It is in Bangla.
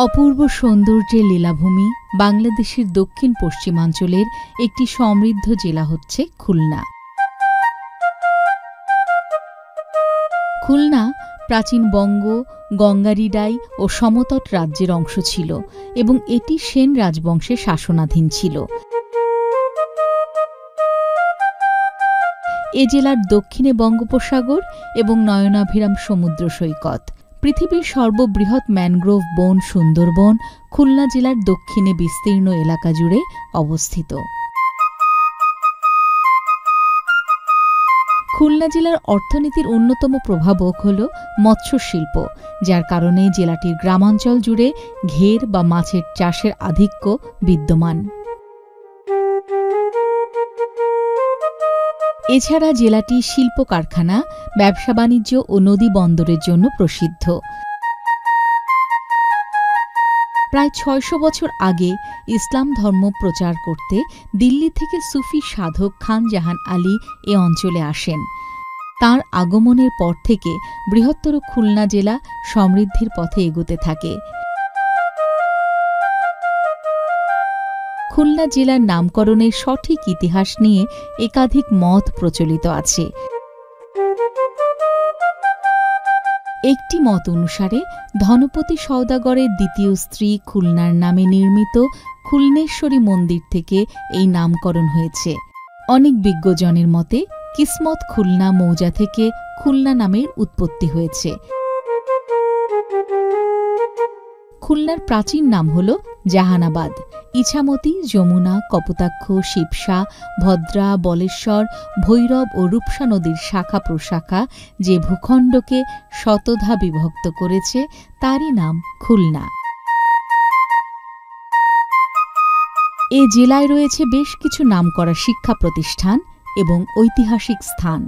অপূর্ব সৌন্দর্যের লীলাভূমি বাংলাদেশের দক্ষিণ পশ্চিমাঞ্চলের একটি সমৃদ্ধ জেলা হচ্ছে খুলনা। খুলনা প্রাচীন বঙ্গ, গঙ্গারিডাই ও সমতট রাজ্যের অংশ ছিল এবং এটি সেন রাজবংশের শাসনাধীন ছিল। এ জেলার দক্ষিণে বঙ্গোপসাগর এবং নয়নাভিরাম সমুদ্র সৈকত। পৃথিবীর সর্ববৃহৎ ম্যানগ্রোভ বন সুন্দরবন খুলনা জেলার দক্ষিণে বিস্তীর্ণ এলাকা জুড়ে অবস্থিত। খুলনা জেলার অর্থনীতির অন্যতম প্রভাবক হল মৎস্য শিল্প, যার কারণে জেলাটির গ্রামাঞ্চল জুড়ে ঘের বা মাছের চাষের আধিক্য বিদ্যমান। এছাড়া জেলাটি শিল্প কারখানা, ব্যবসা বাণিজ্য ও নদী বন্দরের জন্য প্রসিদ্ধ। প্রায় ৬০০ বছর আগে ইসলাম ধর্ম প্রচার করতে দিল্লি থেকে সুফি সাধক খান জাহান আলী এ অঞ্চলে আসেন। তাঁর আগমনের পর থেকে বৃহত্তর খুলনা জেলা সমৃদ্ধির পথে এগোতে থাকে। খুলনা জেলার নামকরণের সঠিক ইতিহাস নিয়ে একাধিক মত প্রচলিত আছে। একটি মত অনুসারে ধনপতি সওদাগরের দ্বিতীয় স্ত্রী খুলনার নামে নির্মিত খুলনেশ্বরী মন্দির থেকে এই নামকরণ হয়েছে। অনেক বিজ্ঞজনের মতে কিসমত খুলনা মৌজা থেকে খুলনা নামের উৎপত্তি হয়েছে। খুলনার প্রাচীন নাম হল জাহানাবাদ। ইছামতি, যমুনা, কপোতাক্ষ, শিবসা, ভদ্রা, বলেশ্বর, ভৈরব ও রূপসা নদীর শাখা প্রশাখা যে ভূখণ্ডকে শতধা বিভক্ত করেছে তারই নাম খুলনা। এ জেলায় রয়েছে বেশ কিছু নামকরা শিক্ষা প্রতিষ্ঠান এবং ঐতিহাসিক স্থান।